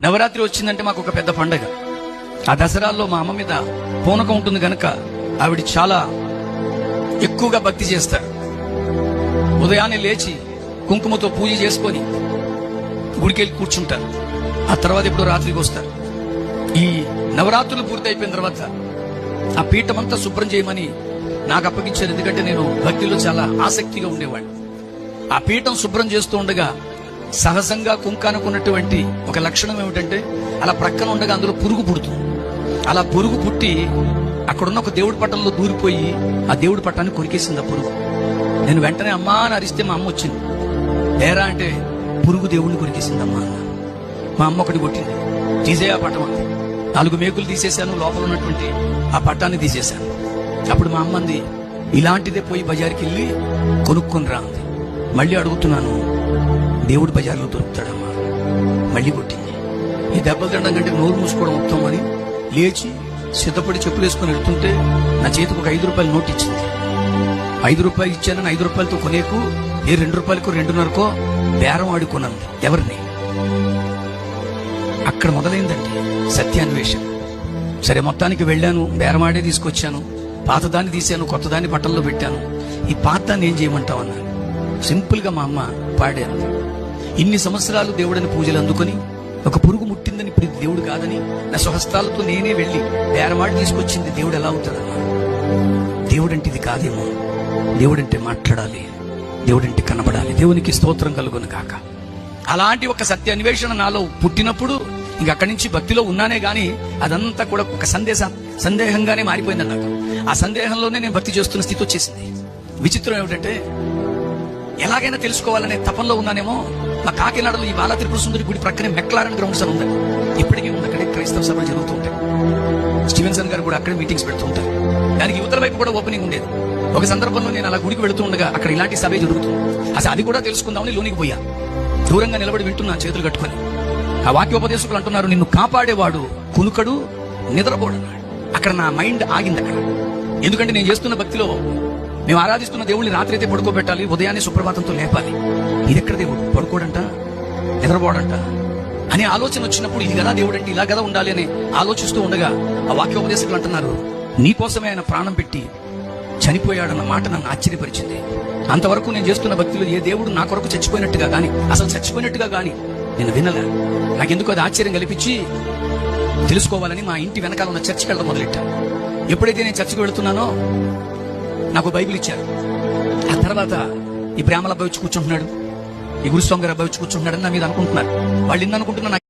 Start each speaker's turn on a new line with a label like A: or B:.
A: నవరాత్రి వచ్చిందంటే మాకు ఒక పెద్ద పండగ. ఆ దసరాల్లో మా అమ్మ మీద పూనకం ఉంటుంది గనక ఆవిడ చాలా ఎక్కువగా భక్తి చేస్తారు. ఉదయాన్నే లేచి కుంకుమతో పూజ చేసుకొని గుడికెళ్ళి కూర్చుంటారు. ఆ తర్వాత ఎప్పుడో రాత్రికి వస్తారు. ఈ నవరాత్రులు పూర్తి అయిపోయిన తర్వాత ఆ పీఠమంతా శుభ్రం చేయమని నాకు అప్పగించారు. ఎందుకంటే నేను భక్తిలో చాలా ఆసక్తిగా ఉండేవాడిని. ఆ పీఠం శుభ్రం చేస్తూ ఉండగా సహజంగా కుంకానుకున్నటువంటి ఒక లక్షణం ఏమిటంటే అలా ప్రక్కన ఉండగా అందులో పురుగు పుడుతుంది. అలా పురుగు పుట్టి అక్కడున్న ఒక దేవుడి పట్టంలో దూరిపోయి ఆ దేవుడి పట్టాన్ని కొరికేసింది ఆ పురుగు. నేను వెంటనే అమ్మా అని అరిస్తే మా అమ్మ వచ్చింది. ఏరా అంటే పురుగు దేవుడిని కొరికేసింది అమ్మా అన్న. మా అమ్మ ఒకటి కొట్టింది, తీసే ఆ పట్టం అంది. 4 మేకులు తీసేశాను, లోపల ఉన్నటువంటి ఆ పట్టాన్ని తీసేశాను. అప్పుడు మా అమ్మ అంది, ఇలాంటిదే పోయి బజార్కి వెళ్ళి కొనుక్కొని రా అంది. మళ్ళీ అడుగుతున్నాను, దేవుడు బజార్లో దొరుకుతాడమ్మా. మళ్ళీ కొట్టింది. ఈ దెబ్బలు తినడం కంటే నోరు మూసుకోవడం ఉత్తమని లేచి సిద్ధపడి చెప్పులు వేసుకొని వెళ్తుంటే నా చేతికి ఒక 5 రూపాయల నోట్ ఇచ్చింది. 5 రూపాయలు ఇచ్చానని 5 రూపాయలతో కొనేకు 2 రూపాయలకు 2.5కో బేరం ఆడుకున్నాను. ఎవరిని? అక్కడ మొదలైందండి సత్యాన్వేషణ. సరే, మొత్తానికి వెళ్ళాను, బేరమాడే తీసుకొచ్చాను. పాతదాన్ని తీశాను, కొత్తదాన్ని పట్టణంలో పెట్టాను. ఈ పాతదాన్ని ఏం చేయమంటావు అన్నాను. సింపుల్ గా మా అమ్మ పాడాను. ఇన్ని సంవత్సరాలు దేవుడని పూజలు అందుకొని ఒక పురుగు ముట్టిందని ఇప్పుడు ఇది దేవుడు కాదని నా స్వహస్తాలతో నేనే వెళ్ళి బేరమాడి తీసుకొచ్చింది దేవుడు ఎలా అవుతాడన్నా? దేవుడంటే ఇది కాదేమో. దేవుడంటే మాట్లాడాలి, దేవుడంటే కనబడాలి. దేవునికి స్తోత్రం కలుగును కాక. అలాంటి ఒక సత్య అన్వేషణ నాలో పుట్టినప్పుడు ఇంక అక్కడి నుంచి భక్తిలో ఉన్నానే గాని అదంతా కూడా ఒక సందేహంగానే మారిపోయింది నాకు. ఆ సందేహంలోనే నేను భక్తి చేస్తున్న స్థితి వచ్చేసింది. విచిత్రం ఏమిటంటే ఎలాగైనా తెలుసుకోవాలనే తపంలో ఉన్నానేమో. మా కాకినాడలో ఈ బాలా త్రిపుర సుందరి గుడి ప్రక్కనే మెక్లారన్ గ్రౌండ్స్ అని ఉందండి. ఇప్పటికీ ఉంది. అక్కడే క్రైస్తవ సభలు జరుగుతూ ఉంటాయి. స్టీవెన్సన్ గారు కూడా అక్కడే మీటింగ్స్ పెడుతూ ఉంటారు. దానికి యువతల వైపు కూడా ఓపెనింగ్ ఉండేది. ఒక సందర్భంలో నేను అలా గుడికి వెళుతూ ఉండగా అక్కడ ఇలాంటి సభే జరుగుతుంది. అసలు అది కూడా తెలుసుకుందామని లోనికి పోయా. దూరంగా నిలబడి వింటున్నా చేతులు కట్టుకొని. ఆ వాక్యోపదేశకులు అంటున్నారు, నిన్ను కాపాడేవాడు కునుకడు, నిద్రపోడన్నాడు. అక్కడ నా మైండ్ ఆగింది అక్కడ. ఎందుకంటే నేను చేస్తున్న భక్తిలో మేము ఆరాధిస్తున్న దేవుడిని రాత్రి అయితే పడుకోబెట్టాలి, ఉదయాన్నే సుప్రభాతంతో లేపాలి. ఇది ఎక్కడ దేవుడు? పడుకోడంట, నిద్రపోడంట అనే ఆలోచన వచ్చినప్పుడు ఇది కదా దేవుడు అంటే, ఇలా కదా ఉండాలి అని ఆలోచిస్తూ ఉండగా ఆ వాక్యోపదేశకులు అంటున్నారు, నీ కోసమే ఆయన ప్రాణం పెట్టి చనిపోయాడన్న మాట నన్ను ఆశ్చర్యపరిచింది. అంతవరకు నేను చేస్తున్న భక్తిలో ఏ దేవుడు నా కొరకు చచ్చిపోయినట్టుగా గాని, అసలు చచ్చిపోయినట్టుగా గాని నేను వినలే. నాకెందుకు అది ఆశ్చర్యం కల్పించి తెలుసుకోవాలని మా ఇంటి వెనకాల ఉన్న చర్చికి వెళ్ళడం మొదలెట్టాను. ఎప్పుడైతే నేను చర్చికి వెళుతున్నానో నాకు బైబిల్ ఇచ్చారు. ఆ తర్వాత ఈ బ్రాహ్మణ అబ్బాయి వచ్చి కూర్చుంటున్నాడు, ఈ గురుస్వామి గారు అబ్బాయి వచ్చి కూర్చుంటున్నాడని నా మీద అనుకుంటున్నారు. వాళ్ళు ఎన్ని అనుకుంటున్నా